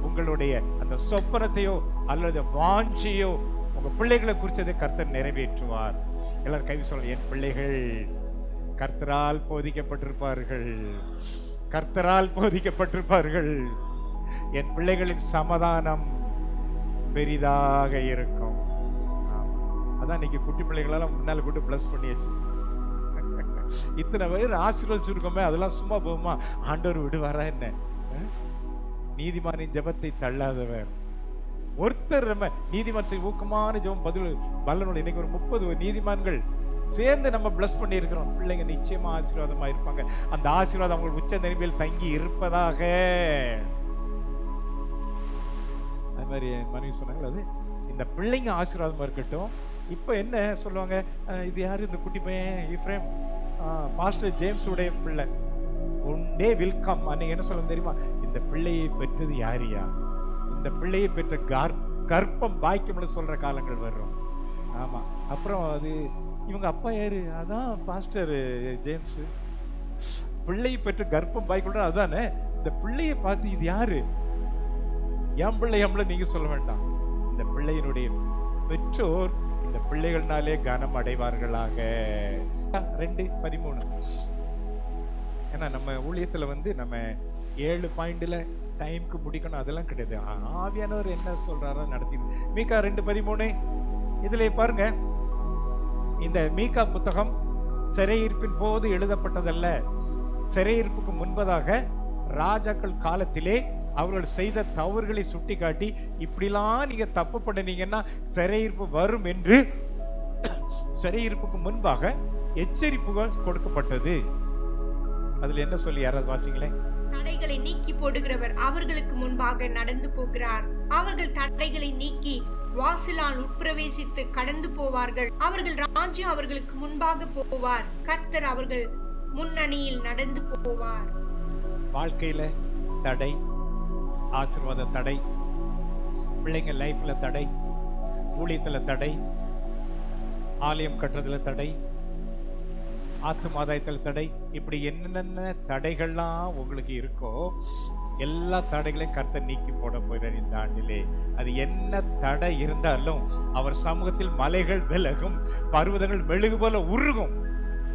உங்களுடைய அந்த சொப்பனத்தையோ அல்லது வாஞ்சையோ உங்க பிள்ளைகளை குறிச்சதை கர்த்தர் நிறைவேற்றுவார். எல்லாரும் கை சொல்ல, என் பிள்ளைகள் கர்த்தரால் போதிக்கப்பட்டிருப்பார்கள், கர்த்தரால் போதிக்கப்பட்டிருப்பார்கள். என் பிள்ளைகளின் சமாதானம் பெரிதாக இருக்கும். அதான் இன்னைக்கு குட்டி பிள்ளைகளெல்லாம் முன்னால கூட்டு பிளஸ் பண்ணியாச்சு. இத்தனை பேர் ஆசீர்வதிச்சிருக்கோமே, அதெல்லாம் சும்மா போகுமா? ஆண்டவர் விடுவாரா என்ன? நீதிமானின் ஜெபத்தை தள்ளாதவர் ஒருத்தர். நம்ம நீதிமான் செய்ய ஊக்கமான ஜெபம் பதில் பலனோட இன்னைக்கு ஒரு 30 நீதிமான்கள் சேர்ந்து நம்ம பிளஸ் பண்ணி இருக்கிறோம். பிள்ளைங்க நிச்சயமா ஆசீர்வாதமா இருப்பாங்க. அந்த ஆசீர்வாதம் அவங்களுக்கு உச்ச நிலைமையில் தங்கி இருப்பதாக. அது மாதிரி மனைவி சொன்னாங்க, அது இந்த பிள்ளைங்க ஆசீர்வாதமா இருக்கட்டும். இப்ப என்ன சொல்லுவாங்க, இது யாரு இந்த குட்டி பையன் இப்ராஹிம், பாஸ்டர் ஜேம்ஸ் உடைய பிள்ளை, ஒன் டே வில் கம். அன்னைக்கு என்ன சொல்ல தெரியுமா? இந்த பிள்ளையை பெற்றது யாரியா? இந்த பிள்ளையை பெற்ற கர்ப்பம் பாய்க்கும்னு சொல்ற காலங்கள் வரும். ஆமா, அப்புறம் அது இவங்க அப்பா யாரு? அதான் பாஸ்டர் ஜேம்ஸ். பிள்ளையை பெற்ற கர்ப்பம் பாய்க்குள்ள அதானே. இந்த பிள்ளையை பார்த்து இது யாரு? என் பிள்ளை நீங்க சொல்ல வேண்டாம். இந்த பிள்ளையினுடைய பெற்றோர் இந்த பிள்ளைகள்னாலே கனம் அடைவார்களாக. 2:13. ஏன்னா நம்ம ஊழியத்துல நம்ம 7 பாயிண்ட்ல டைமுக்கு முடிக்கணும் அதெல்லாம் கிடையாது. ஆவியானவர் என்ன சொல்றாரோ நடத்தி. மீகா 2:13 இதுல பாருங்க, இந்த மீகா புத்தகம் சிறையிருப்பின் போது எழுதப்பட்டதல்ல, சிறையிருப்புக்கு முன்பதாக ராஜாக்கள் காலத்திலே அவர்கள் செய்த தவறுகளை சுட்டி காட்டி, இப்படிலாம் நீங்க தப்பு பண்ணினீங்கன்னா சிறையிருப்பு வரும் என்று சிறையிருப்புக்கு முன்பாக எச்சரிப்புகள் கொடுக்கப்பட்டது. அதுல என்ன சொல்லி யாராவது வாசிங்களேன்? தடைகளை நீக்கி போடுகிறவர் அவர்களுக்கு முன்பாக நடந்து போகிறார். அவர்கள் தடைகளை நீக்கி வாசலால் உட்பிரவேசித்து கடந்து போவார்கள். அவர்கள் ராஜ்யம் அவர்களுக்கு முன்பாக போவார். கர்த்தர் அவர்கள் முன்னணியில் நடந்து போவார். வாழ்க்கையில தடை, ஆசீர்வாத தடை, பிள்ளைங்க லைஃப்ல தடை, ஊழியத்துல தடை, ஆலயம் கட்டுறதுல தடை, ஆத்துமாதாயத்தில் தடை, இப்படி என்னென்ன தடைகள்லாம் உங்களுக்கு இருக்கோ எல்லா தடைகளையும் கர்த்தர் நீக்கி போட போகிறார் இந்த ஆண்டிலே. அது என்ன தடை இருந்தாலும் அவர் சமூகத்தில் மலைகள் விலகும், பர்வதங்கள் மெழுகு போல உருகும்.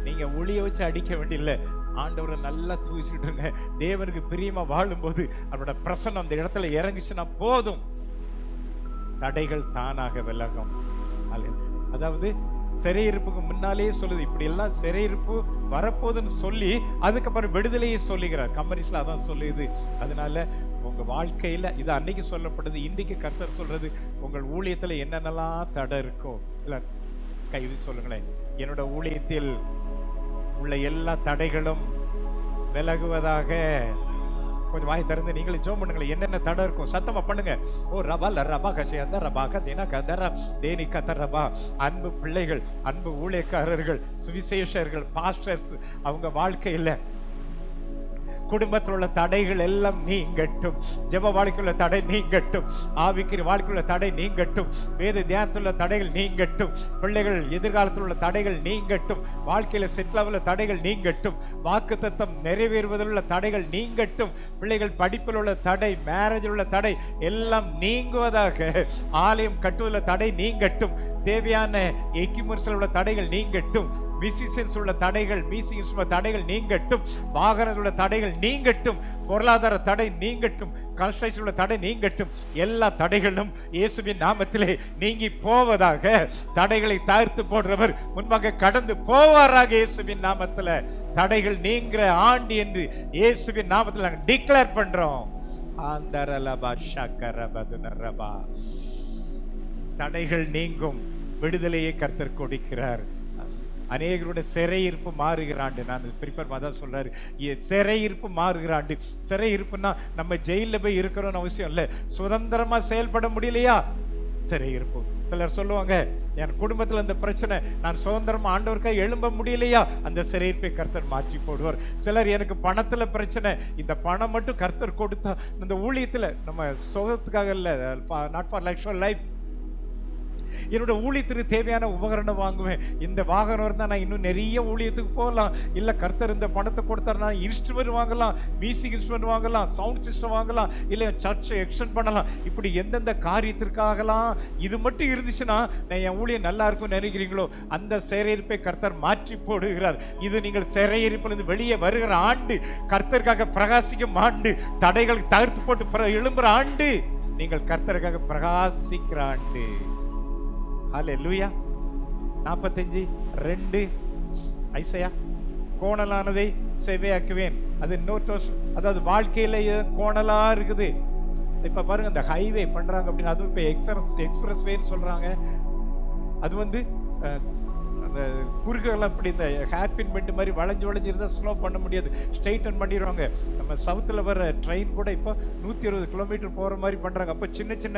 நீங்க ஒளிய வச்சு அடிக்க வேண்டியில்லை, ஆண்டவரை நல்லா தூக்கிச்சுட்டுங்க. தேவனுக்கு பிரியமா வாழும்போது அவரோட பிரசன்னம் அந்த இடத்துல இறங்கிச்சுன்னா போதும், தடைகள் தானாக விலகும். அதாவது சிறையிருப்புக்கு முன்னாலேயே சொல்லுது, இப்படி எல்லாம் சிறையிருப்பு வரப்போகுதுன்னு சொல்லி அதுக்கப்புறம் விடுதலையை சொல்லுகிறார். கம்பெனிஸ்ல அதான் சொல்லுது. அதனால உங்க வாழ்க்கையில இது அன்னைக்கு சொல்லப்படுது, இன்றைக்கு கர்த்தர் சொல்றது, உங்கள் ஊழியத்துல என்னென்னலாம் தடை இருக்கோ இல்ல கைது சொல்லுங்களேன். என்னோட ஊழியத்தில் உள்ள எல்லா தடைகளும் விலகுவதாக. கொஞ்சம் வாய் திறந்து நீங்களே ஜோம் பண்ணுங்களேன். என்னென்ன தடை இருக்கும் சத்தமா பண்ணுங்க. ஓ ரபா ல ரபா கஷே அந்த ரபா கதேனா கதரா தேனி கதரபா. அன்பு பிள்ளைகள், அன்பு ஊழியக்காரர்கள், சுவிசேஷர்கள், பாஸ்டர்ஸ், அவங்க வாழ்க்கையில் குடும்பத்தில் உள்ள தடைகள் எல்லாம் நீங்கட்டும். ஜெப வாழ்க்கையுள்ள தடை நீங்கட்டும். ஆவிக்குரிய வாழ்க்கையுள்ள தடை நீங்கட்டும். வேத தியானத்தில் உள்ள தடைகள் நீங்கட்டும். பிள்ளைகள் எதிர்காலத்தில் உள்ள தடைகள் நீங்கட்டும். வாழ்க்கையில செட்டில் உள்ள தடைகள் நீங்கட்டும். வாக்குத்தத்தம் நிறைவேறுவதில் உள்ள தடைகள் நீங்கட்டும். பிள்ளைகள் படிப்பில் உள்ள தடை, மேரேஜில் உள்ள தடை எல்லாம் நீங்குவதாக. ஆலயம் கட்டுவதில் தடை நீங்கட்டும். தேவையான எக்யூப்மெண்ட்ஸ்ல உள்ள தடைகள் நீங்கட்டும். மியூசிஷியன்ஸ் உள்ள தடைகள், மியூசிக் தடைகள் நீங்கட்டும். வாகனத்தில் உள்ள தடைகள் நீங்கட்டும். பொருளாதார தடை நீங்கட்டும். கன்ஸ்ட்ரக்ஷன் உள்ள தடை நீங்கட்டும். எல்லா தடைகளும் இயேசுவின் நாமத்திலே நீங்கி போவதாக. தடைகளை தவிர்த்து போடுறவர் முன்பாக கடந்து போவாராக. இயேசுவின் நாமத்தில் தடைகள் நீங்கிற ஆண்டு என்று இயேசுவின் நாமத்தில் நாங்கள் டிக்ளேர் பண்றோம். ஆந்தரலபா ஷக்கரபதுனரபா. தடைகள் நீங்கும். விடுதலையை கர்த்தர் கொடுக்கிறார். அநேகருடைய சிறையிருப்பு மாறுகிறாண்டு. நான் பிரிப்பர் தான் சொல்றாரு, சிறையிருப்பு மாறுகிறாண்டு. சிறையிருப்புன்னா நம்ம ஜெயிலில் போய் இருக்கிறோன்னு அவசியம் இல்லை. சுதந்திரமா செயல்பட முடியலையா, சிறையிருப்பு. சிலர் சொல்லுவாங்க, என் குடும்பத்தில் அந்த பிரச்சனை, நான் சுதந்திரமா ஆண்டவருக்காக எழும்ப முடியலையா, அந்த சிறையிருப்பை கர்த்தர் மாற்றி போடுவார். சிலர் எனக்கு பணத்துல பிரச்சனை, இந்த பணம் மட்டும் கர்த்தர் கொடுத்தா, இந்த ஊழியத்துல நம்ம சுகத்துக்காக இல்லை, நாட் ஃபார் லைஃப் லைஃப், என்னோட ஊழியத்துக்கு தேவையான உபகரணம் வாங்குவேன். இந்த வாகனம் இருந்தால் நான் இன்னும் நிறைய ஊழியத்துக்கு போகலாம். இல்லை கர்த்தர் இந்த பணத்தை கொடுத்தாரு, நான் இன்ஸ்ட்ருமெண்ட் வாங்கலாம், மியூசிக் இன்ஸ்ட்ருமெண்ட் வாங்கலாம், சவுண்ட் சிஸ்டம் வாங்கலாம், இல்லை சர்ச்சை எக்ஸ்டெண்ட் பண்ணலாம். இப்படி எந்தெந்த காரியத்திற்காகலாம் இது மட்டும் இருந்துச்சுன்னா நான் என் ஊழியம் நல்லா இருக்கும் நினைக்கிறீங்களோ, அந்த சிறையிருப்பை கர்த்தர் மாற்றி போடுகிறார். இது நீங்கள் சிறையிருப்பிலிருந்து வெளியே வருகிற ஆண்டு, கர்த்தருக்காக பிரகாசிக்கும் ஆண்டு, தடைகள் தவிர்த்து போட்டு எழும்புற ஆண்டு, நீங்கள் கர்த்தருக்காக பிரகாசிக்கிற ஆண்டு. ஹல்லேலூயா. 45:2 ஐசையா. கோணலானதை செவ்வையாக்குவேன். அது நோட்டோஸ், அதாவது வாழ்க்கையில கோணலா இருக்குது. இப்ப பாருங்க, இந்த ஹைவே பண்றாங்க அப்படின்னா, அதுவும் இப்ப எக்ஸ்பிரஸ் வேன்னு சொல்றாங்க. அது வந்து அந்த குறுகெல்லாம் இப்படி இந்த ஹேர்பின் பெண்ட் மாதிரி வளைஞ்சு இருந்தால் ஸ்லோ பண்ண முடியாது, ஸ்ட்ரெயிட்டன் பண்ணிடுவாங்க. நம்ம சவுத்தில் வர ட்ரெயின் கூட இப்போ 120 கிலோமீட்டர் போகிற மாதிரி பண்ணுறாங்க. அப்போ சின்ன சின்ன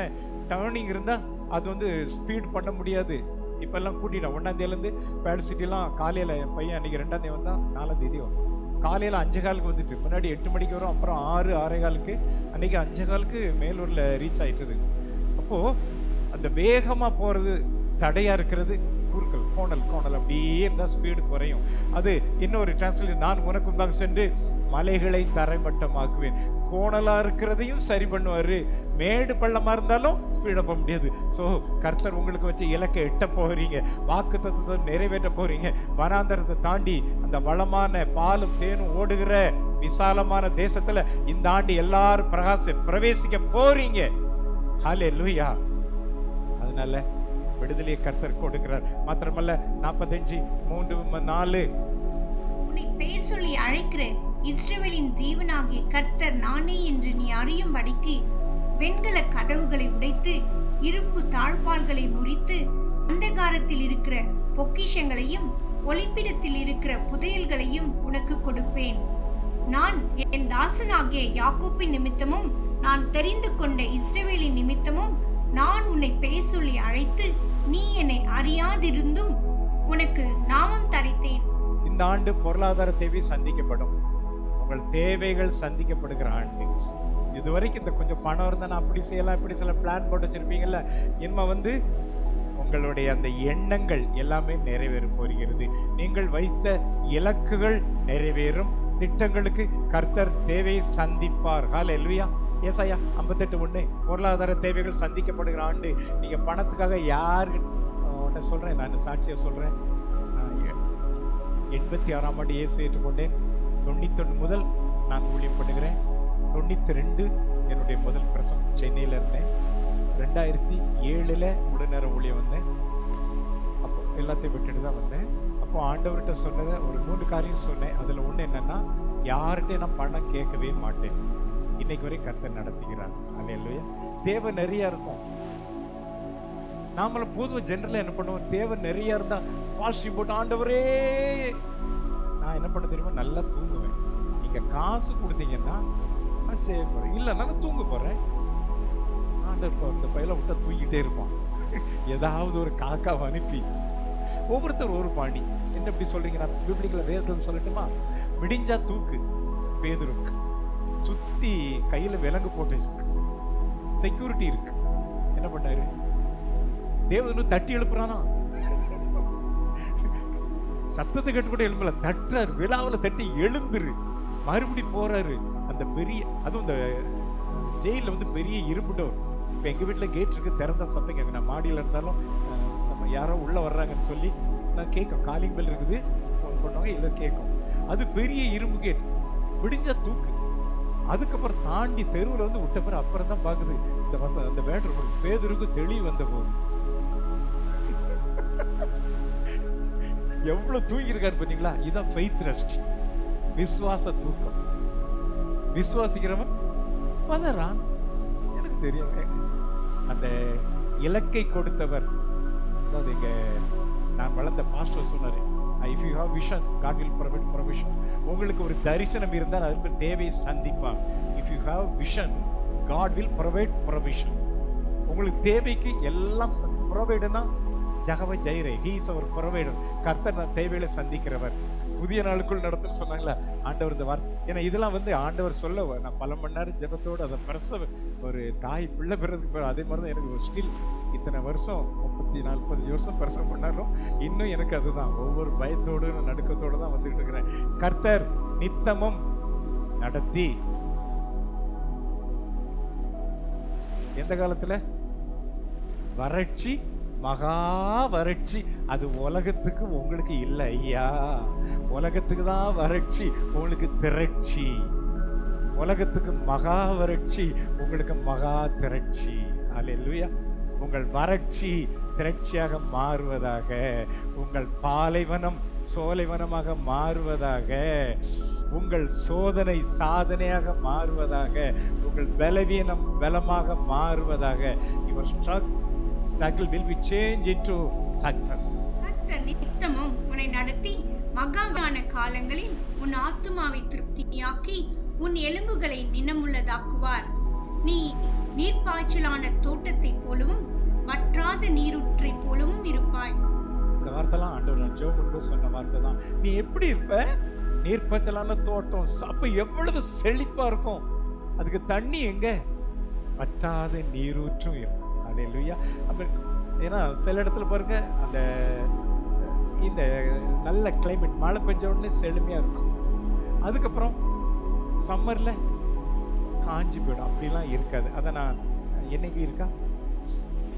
டர்னிங் இருந்தால் அது வந்து ஸ்பீட் பண்ண முடியாது. இப்போல்லாம் கூட்டிட்டோம். 1ஆம் தேதியிலேருந்து பேல் சிட்டிலாம் காலையில், என் பையன் அன்றைக்கி 2ஆம் தேதி வந்தால் 4ஆம் தேதி வரும். காலையில் 5:15 வந்துட்டு, முன்னாடி 8 மணிக்கு வரும், அப்புறம் 6, 6:15, அன்றைக்கி 5:15 மேலூரில் ரீச் ஆகிட்டுது. அப்போது அந்த வேகமாக போகிறது தடையாக இருக்கிறது குறுக்கல், கோணல் அப்படியே இருந்தால் ஸ்பீடு குறையும். அது இன்னொரு டிரான்ஸ்லேட், நான் உனக்கு முன்பாக சென்று மலைகளை தரைமட்டமாக்குவேன். கோணலா இருக்கிறதையும் சரி பண்ணுவாரு. மேடு பள்ளமா இருந்தாலும் ஸ்பீட் பண்ண முடியாது. ஸோ கர்த்தர் உங்களுக்கு வச்சு இலக்கை எட்ட போகிறீங்க, வாக்கு தத்துவத்தை நிறைவேற்ற போறீங்க. வனாந்தரத்தை தாண்டி அந்த வளமான பாலும் தேனும் ஓடுகிற விசாலமான தேசத்துல இந்த ஆண்டு எல்லாரும் பிரவேசிக்க போறீங்க. ஹல்லேலூயா. அதனால விடுதலையை கர்த்தர் கொடுக்கிறார். மாத்திரமல்ல 45:3-4 உன்னை பெயர் சொல்லி அழைக்கிற இஸ்ரவேலின் தேவனாகிய கர்த்தர் நானே என்று நீ அறியும்படிக்கு வெண்கல கதவுகளை உடைத்து இருப்பு தாழ்பால்களை முறித்து அந்தகாரத்தில் இருக்கிற பொக்கிஷங்களையும் ஒளிப்பிடத்தில் இருக்கிற புதையல்களையும் உனக்கு கொடுப்பேன். நான் என் தாசனாகிய யாக்கோப்பின் நிமித்தமும் நான் தெரிந்து கொண்ட இஸ்ரவேலின் நிமித்தமும் நான் உன்னை பெயர் சொல்லி அழைத்து நீ என்னை அறியாதிருந்தும் உனக்கு நாமம் தரித்தேன். இந்த ஆண்டு பொருளாதார தேவை சந்திக்கப்படும். உங்கள் தேவைகள் சந்திக்கப்படுகிற ஆண்டு. இதுவரைக்கும் இந்த கொஞ்சம் பணம் இருந்தா நான் அப்படி செய்யலாம் இப்படி சில பிளான் போட்டு வச்சிருப்பீங்கல்ல, இனிமே வந்து உங்களுடைய அந்த எண்ணங்கள் எல்லாமே நிறைவேற போகிறது. நீங்கள் வைத்த இலக்குகள் நிறைவேறும். திட்டங்களுக்கு கர்த்தர் தேவையை சந்திப்பார். ஹல்லேலூயா. ஏசாயா 58:1 பொருளாதார தேவைகள் சந்திக்கப்படுகிற ஆண்டு. நீங்க பணத்துக்காக யாரு ஒன்ன சொல்றேன், நான் சாட்சியா சொல்றேன். 86ஆம் ஆண்டு இயேசு ஏற்றுக்கொண்டேன். 91 முதல் நான் ஊழியம் பண்ணுகிறேன். 92 என்னுடைய முதல் பிரசவம் சென்னையில் இருந்தேன். 2007 முழு நேர ஊழியம் வந்தேன். அப்போ எல்லாத்தையும் விட்டுட்டு தான் வந்தேன். அப்போ ஆண்டவர்கிட்ட சொன்னதை ஒரு 3 காரியம் சொன்னேன். அதில் ஒன்று என்னன்னா, யார்கிட்டையும் நான் பணம் கேட்கவே மாட்டேன். இன்னைக்கு வரை கர்த்தர் நடத்துகிறார். அல்லேலூயா. தேவை நிறைய இருக்கும். நாமளும் பொதுவாக ஜென்ரலாக என்ன பண்ணுவோம், தேவை நிறைய இருந்தா பாசிட்டிவ் போட்டு ஆண்டவரே, நான் என்ன பண்ண தெரியுமா, நல்லா தூங்குவேன். நீங்க காசு கொடுத்தீங்கன்னா நான் செய்ய போறேன், இல்லைன்னா நான் தூங்க போறேன். ஆண்டவர் இந்த பையில விட்டா தூங்கிட்டே இருப்பான். ஏதாவது ஒரு காக்காவை அனுப்பி ஒவ்வொருத்தர் ஒரு பாணி. என்ன இப்படி சொல்றீங்க? நான் பிப்ளிக்கல் வேதத்தில் சொல்லட்டுமா? விடிஞ்சா தூக்கு பேதுருக்கு, சுத்தி கையில விலங்கு போட்டு செக்யூரிட்டி இருக்கு. என்ன பண்ணாரு? தேவன் தட்டி எழுப்புறானா? சத்தத்தை கேட்டு கூட எழும்பல, தட்டுறாரு, விழாவில தட்டி எழுந்துரு, மறுபடி போறாரு. அந்த பெரிய, அதுவும் இந்த ஜெயில வந்து பெரிய இரும்பு டோர். இப்போ எங்க வீட்டுல கேட் இருக்கு, திறந்த சத்தம் கேட்க. நான் மாடியில இருந்தாலும் யாரோ உள்ள வர்றாங்கன்னு சொல்லி நான் கேட்கும். காலிங் பெல் இருக்குது, ஃபோன் பண்ணுவாங்க, இல்லை கேட்கும். அது பெரிய இரும்பு கேட். விடிஞ்சா தூக்கு. அதுக்கப்புறம் தாண்டி தெருவில் வந்து விட்ட பிறகு அப்புறம் தான் பாக்குது அந்த வேட்ரு பேதுருக்கு தெளிவு வந்த போது. எவ்வளவு தூங்கி இருக்காரு பாத்தீங்களா? இதான் ஃபெய்த் ரெஸ்ட், விசுவாச தூக்கம். விசுவாசிக்கிறவன் பதறான். எனக்கு தெரியும், அந்த இலக்கை கொடுத்தவர், அதாவது இங்க நான் வளர்ந்த பாஸ்டர் சொன்னாரு, if you have vision, God will provide provision. உங்களுக்கு ஒரு தரிசனம் இருந்தால் அதற்கு தேவையை சந்திப்பார். If you have vision, God will provide provision. உங்களுக்கு தேவைக்கு எல்லாம் ப்ரொவைடர்னா ஜெகவா ஜைரே, he is our provider. கர்த்தர் தேவைகளை சந்திக்கிறவர். புதிய நாளுக்குள் நடத்துன்னு சொன்னாங்களா ஆண்டவர் இந்த வார்த்தை. ஏன்னா இதெல்லாம் வந்து ஆண்டவர் சொல்ல நான் பல மணி நேரம் ஜெபத்தோடு அதை பிரசவ ஒரு தாய் பிள்ளை பிறகு அதே மாதிரி தான் எனக்கு ஒரு ஸ்டில் இத்தனை வருஷம் 30-40 வருஷம் பிரசவம் பண்ணாலும் இன்னும் எனக்கு அதுதான் ஒவ்வொரு பயத்தோடு நடுக்கத்தோடு தான் வந்துட்டு இருக்கிறேன். கர்த்தர் நித்தமும் நடத்தி எந்த காலத்துல வறட்சி, மகா வறட்சி, அது உலகத்துக்கு உங்களுக்கு இல்லை ஐயா. உலகத்துக்கு தான் வறட்சி, உங்களுக்கு திரட்சி. உலகத்துக்கு மகா வறட்சி, உங்களுக்கு மகா திரட்சி. அல்லேலூயா. உங்கள் வறட்சி திரட்சியாக மாறுவதாக, உங்கள் பாலைவனம் சோலைவனமாக மாறுவதாக, உங்கள் சோதனை சாதனையாக மாறுவதாக, உங்கள் பலவீனம் பலமாக மாறுவதாக. Your struggle will be changed into success. கர்த்தர் நித்தமும் உன்னை நடத்தி மகாவான காலங்களில் உன் ஆத்துமாவை திருப்தியாக்கி உன் எலும்புகளை நினமுள்ளதாக்குவார். நீ நீர்ப்பாய்ச்சலான தோட்டத்தை போலவும் வற்றாத நீரூற்றை போலவும் இருப்பாய். இந்த வார்த்தைலாம் ஆண்டவர் ஜோபுக்கு சொன்ன வார்த்தை தான். நீ எப்படி இருப்ப? நீர்ப்பாய்ச்சலான தோட்டம். அப்ப எவ்வளவு செழிப்பா இருக்கும். அதுக்கு தண்ணி எங்க? வற்றாத நீரூற்றும் இருக்கும். அல்லேலூயா. அப்ப ஏன்னா சில இடத்துல பாருங்க, அந்த இந்த நல்ல கிளைமேட், மழை பெஞ்ச உடனே செழுமையா இருக்கும். அதுக்கப்புறம் சம்மர்ல காஞ்சி போயிடும். அப்படிலாம் இருக்காது. அதை நான் என்னைக்கு இருக்கா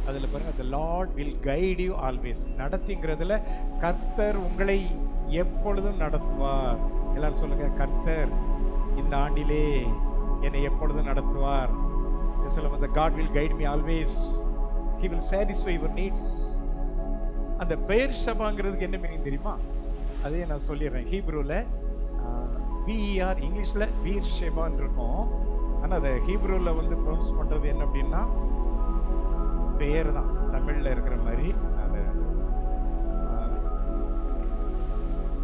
அதில் பாருங்க, the Lord will guide you always. நடத்திங்கிறதுல கர்த்தர் உங்களை எப்பொழுதும் நடத்துவார். எல்லாரும் சொல்லுங்க, கர்த்தர் இந்த ஆண்டிலே என்னை எப்பொழுதும் நடத்துவார். சொல்லுங்க, the God will guide me always. He will satisfy your needs. அந்த பெயர் ஷபாங்கிறதுக்கு என்ன மீனிங் தெரியுமா? அதே நான் சொல்லிடுறேன். ஹீப்ரூல BER, இங்கிலீஷ்ல வீர் ஷெபான் இருக்கும். ஆனால் அதை ஹீப்ரூல வந்து ப்ரொனவுன்ஸ் பண்றது என்ன அப்படின்னா பெயர் தான். தமிழ்ல இருக்கிற மாதிரி அது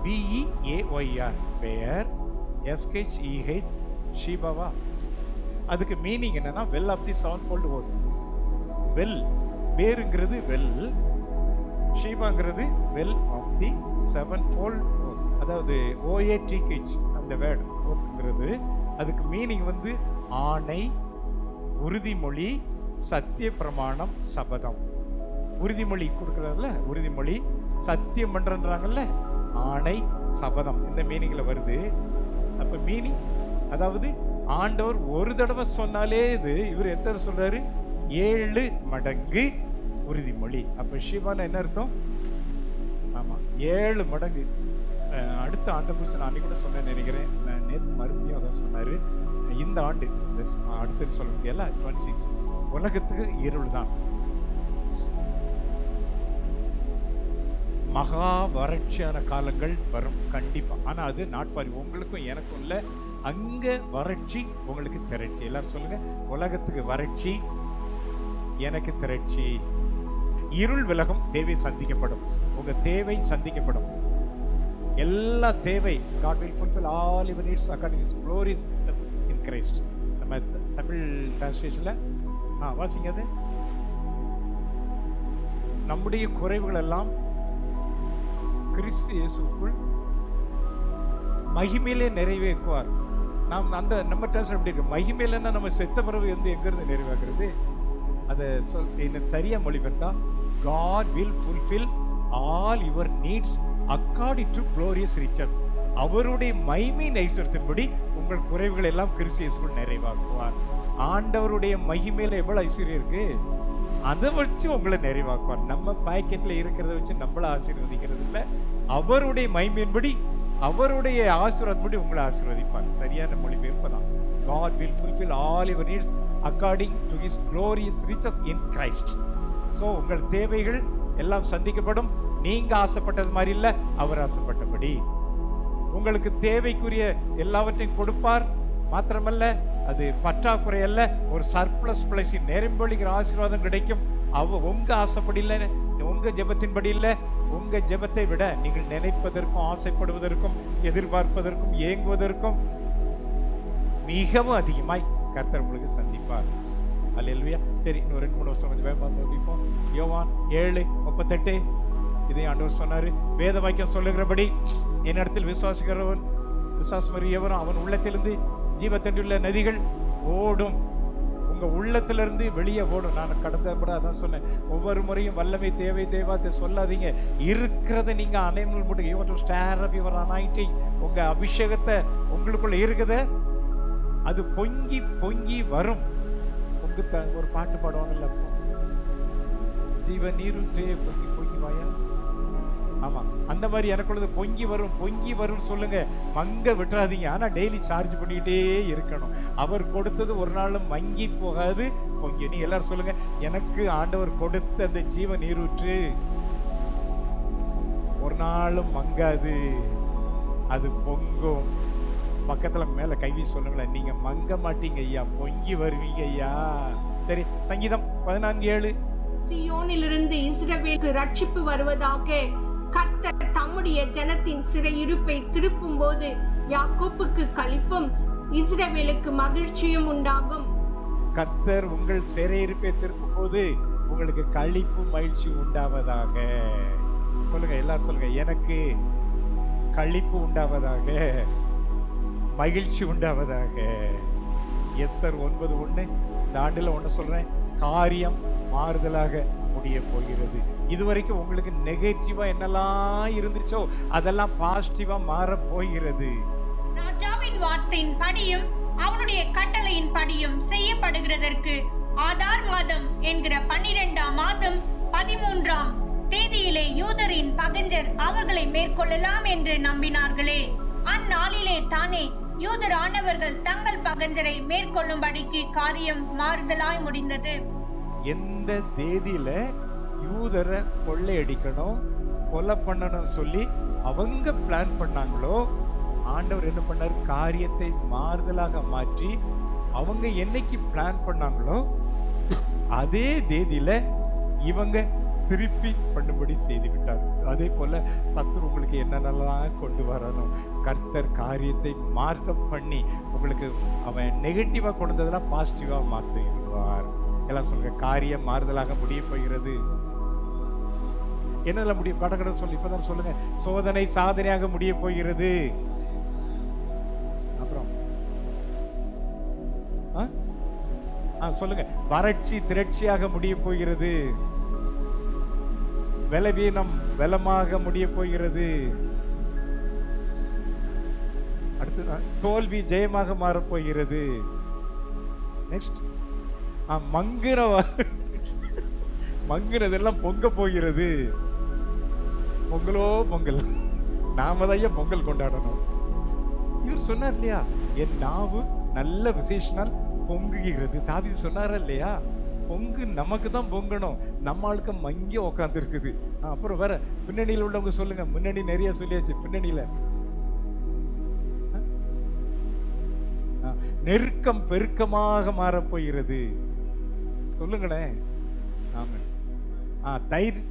BEAYR பெயர், SHEH ஷீபாவா. அதுக்கு மீனிங் என்னன்னா well of the sevenfold oath. Well, வேருங்கிறது வெல், ஷீபாங்கிறது well of the sevenfold oath. அதாவது OATH அந்த வேர்டு ஓட்டுங்கிறது அதுக்கு மீனிங் வந்து ஆணை, உறுதிமொழி, சத்திய பிரமாணம், சபதம். உறுதிமொழி கொடுக்கறதுல உறுதிமொழி, சத்தியம் பண்றாங்கல்ல, ஆணை, சபதம், இந்த மீனிங்ல வருது. அப்ப மீனிங் அதாவது ஆண்டவர் ஒரு தடவை சொன்னாலே இது இவர் எத்தனை சொல்றாரு? 7 மடங்கு உறுதிமொழி. அப்ப சிவான என்ன அர்த்தம்? ஆமா, 7 மடங்கு. அடுத்த ஆண்டை குறித்து நான் அன்னைக்கு கூட சொன்னேன்னு நினைக்கிறேன். நேற்று மறுபடியும் அதான் சொன்னாரு. இந்த ஆண்டு அடுத்து சொல்ல முடியல, 26 உலகத்துக்கு இருள் தான். மகா வறட்சியான காலங்கள் வரும் கண்டிப்பா. ஆனா அது நாட்பாரி, உங்களுக்கும் எனக்கும் இல்ல. அங்க வறட்சி, உங்களுக்கு திரட்சி. எல்லாரும் சொல்லுங்க, உலகத்துக்கு வறட்சி, எனக்கு திரட்சி. இருள் விலகும், தேவை சந்திக்கப்படும். உங்க தேவை சந்திக்கப்படும். எல்லா தேவை God will fulfill all your needs according to His glorious riches in Christ. நம்ம தமிழ் டிரான்ஸ்லேஷன்ல வாசிங்க அது. நம்முடைய குறைவுகள் எல்லாம் கிறிஸ்து இயேசுக்குள் மகிமையிலே நிறைவேற்றுவார். நாம் அந்த நம்ம டிரான்ஸ்லேஷன் எப்படி இருக்கு, மகிமையிலன்னா நம்ம செத்த பிறகு எங்கிருந்து நிறைவேற்றுறது, அதை சரியா மொழிபெயர்த்தா God will fulfill all your needs according to glorious riches. அவருடைய மகிமையின் ஐஸ்வர்யத்தின்படி உங்கள் குறைவுகள் எல்லாம் கிறிஸ்து இயேசுக்குள் நிறைவாக்குவார். ஆண்டவருடைய மகிமையில எவ்வளவு ஐஸ்வர்யம் இருக்கு, அதை வச்சு உங்களை நிறைவாக்குவார். நம்ம பாக்கெட்ல இருக்கிறத வச்சு நம்மள ஆசீர்வதிக்கிறது இல்லை, அவருடைய மகிமையின்படி அவருடைய ஆசீர்வாதப்படி உங்களை ஆசீர்வதிப்பார். சரியான மொழிபெயர்ப்பு தான். God will fulfill all your needs according to his glorious riches in Christ. So உங்கள் தேவைகள் எல்லாம் சந்திக்கப்படும். நீங்க ஆசைப்பட்டது மாதிரி இல்லை, அவர் ஆசைப்பட்டபடி உங்களுக்கு தேவைக்குரிய எல்லாவற்றையும் கொடுப்பார். மாத்திரமல்ல, அது பற்றாக்குறை அல்ல, ஒரு சர்ப்ளஸ் பிளஸ், நிரம்பொழிகிற ஆசீர்வாதம் கிடைக்கும். உங்க ஆசைப்படி இல்லை, உங்க ஜெபத்தின்படி இல்லை, உங்க ஜெபத்தை விட நீங்கள் நினைப்பதற்கும் ஆசைப்படுவதற்கும் எதிர்பார்ப்பதற்கும் ஏங்குவதற்கும் மிகவும் அதிகமாய் கர்த்தர் உங்களுக்கு சந்திப்பார். அல்லேலூயா. சரி, இன்னும் 2-3 வருஷம் கொஞ்சம் வேகமாக முடிப்போம். யோவான் 7:38 இதையும் ஆண்டவர் சொன்னாரு. வேத வாக்கியம் சொல்லுகிறபடி என்னிடத்தில் விசுவாசிக்கிறவன் விசுவாசம் எவரும் அவன் உள்ளத்திலிருந்து ஜீவ தண்ணியுள்ள நதிகள் ஓடும். உங்க உள்ளத்திலிருந்து வெளியே ஓடும். நான் கடந்த கூட அதான் சொன்னேன், ஒவ்வொரு முறையும் வல்லமை தேவை தேவாத்தை சொல்லாதீங்க. இருக்கிறத நீங்க அனைவரும் மட்டும் your star up your anointing, உங்க அபிஷேகத்தை உங்களுக்குள்ள இருக்குத அது பொங்கி பொங்கி வரும். ஒரு பாட்டு பாடுவாங்கல்ல, ஜீவ நீருற்றே பொங்கி பொங்கி வாயா. ஆமா, அந்த மாதிரி எனக்குள்ளது பொங்கி வரும் பொங்கி வரும் சொல்லுங்க. மங்க விட்டுறாதீங்க. ஆனா டெய்லி சார்ஜ் பண்ணிக்கிட்டே இருக்கணும். அவர் கொடுத்தது ஒரு நாளும் மங்கி போகாது, பொங்கி. நீ எல்லாரும் சொல்லுங்க, எனக்கு ஆண்டவர் கொடுத்த அந்த ஜீவ நீரூற்று ஒரு நாளும் மங்காது, அது பொங்கும். பக்கத்துல மேல கைவி சொல்லுங்களேன், நீங்க மங்க மாட்டீங்க ஐயா, பொங்கி வருவீங்க ஐயா. சரி, சங்கீதம் 14:7 சீயோனிலிருந்து இஸ்ரவேலுக்கு ரட்சிப்பு வருவதாக. கர்த்தர் தம்முடைய ஜனத்தின் சிறையிருப்பை திருப்பும் போது யாக்கோப்புக்கு களிப்பும் இஸ்ரவேலுக்கு மகிழ்ச்சியும் உண்டாகும். கர்த்தர் உங்கள் சிறையிருப்பை திருப்பும் போது உங்களுக்கு களிப்பும் மகிழ்ச்சி உண்டாவதாக. சொல்லுங்க, எல்லாரும் சொல்லுங்க, எனக்கு களிப்பு உண்டாவதாக, மகிழ்ச்சி உண்டாவதாக. எஸ்ஸர் 9:1 இந்த ஆண்டுல ஒண்ணு சொல்றேன், காரியம் மாறுதலாக முடிய போகிறது. இதுவரைக்கும் உங்களுக்கு நெகட்டிவா என்னெல்லாம் இருந்துச்சோ அதெல்லாம் பாசிட்டிவா மாற போகிறது. ராஜாவின் வார்த்தையின் படியும் அவனுடைய கட்டளையின் படியும் செய்யப்படுகிறதற்கு ஆதார் மாதம் என்கிற 12ஆம் மாதம் 13ஆம் தேதியிலே யூதரின் பகைஞர் அவர்களை மேற்கொள்ளலாம் என்று நம்பினார்களே. அந்நாளிலே தானே யூதரானவர்கள் தங்கள் பகைஞரை மேற்கொள்ளும்படிக்கு காரியம் மாறுதலாய் முடிந்தது. எந்த தேதியில யூதரை கொள்ளையடிக்கணும், கொலை பண்ணணும் சொல்லி அவங்க பிளான் பண்ணாங்களோ, ஆண்டவர் என்ன பண்ணார், காரியத்தை மாறுதலாக மாற்றி அவங்க என்னைக்கு பிளான் பண்ணாங்களோ அதே தேதியில இவங்க திருப்பி பண்ணும்படி செய்து விட்டார். அதே போல சத்துரு உங்களுக்கு என்னென்னலாம் கொண்டு வரணும், கர்த்தர் காரியத்தை மாற்றம் பண்ணி உங்களுக்கு அவன் நெகட்டிவா கொண்டதெல்லாம் பாசிட்டிவா மாற்றி விடுவார். எல்லாம் சொல்லுங்க, காரியம் மாறுதலாக முடிய போகிறது. என்னதுல முடிய படகட சொல்லி இப்பதான் சொல்லுங்க, சோதனை சாதனையாக முடிய போகிறது. அப்புறம் சொல்லுங்க, வறட்சி திரட்சியாக முடிய போகிறது. பலவீனம் பலமாக முடிய போகிறது. அடுத்து தோல்வி ஜெயமாக மாறப் போகிறது. நெக்ஸ்ட் மங்குறதெல்லாம் பொங்க போகிறது. பொங்கலோ பொங்கல், நாம தான் பொங்கல் கொண்டாடணும். இவர் சொன்னார் இல்லையா, என் நாவு நல்ல விசேஷனால் பொங்குகிறது. தாவீது சொன்னார் இல்லையா, பொங்கு நமக்கு தான் பொங்கணும், நம்ம ஆளுக்கு மங்கி உக்காந்து இருக்குது. அப்புறம் வேற பின்னணியில் உள்ளவங்க சொல்லுங்க, முன்னணி நிறைய சொல்லியாச்சு. பின்னணியில நெருக்கம் பெருக்கமாக மாறப்போகிறது. சொல்லுங்களேன்.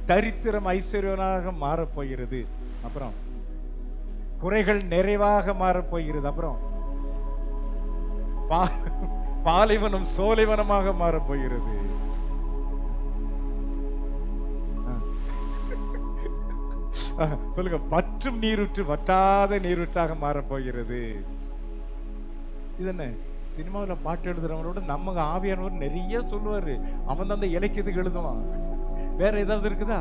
தரித்திரம் ஐஸ்வர்யனாக மாறப்போகிறது. அப்புறம் குறைகள் நிறைவாக மாறப்போகிறது. அப்புறம் பாலைவனம் சோலைவனமாக மாறப் போகிறது. சொல்லுங்க, பற்றும் நீரூற்று வற்றாத நீரூற்றாக மாறப் போகிறது. இது என்ன, சினிமாவில் பாட்டு எழுதுறவனோட நம்ம ஆவியானவர் நிறைய சொல்லுவாரு. அவன் அந்த இலக்கியத்துக்கு எழுதுவான். வேற ஏதாவது இருக்குதா?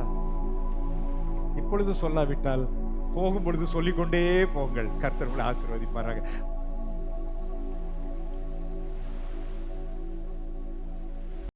இப்பொழுது சொல்லாவிட்டால் போகும் பொழுது சொல்லிக்கொண்டே போங்கள். கர்த்தர் உங்களை ஆசீர்வதிப்பாராக.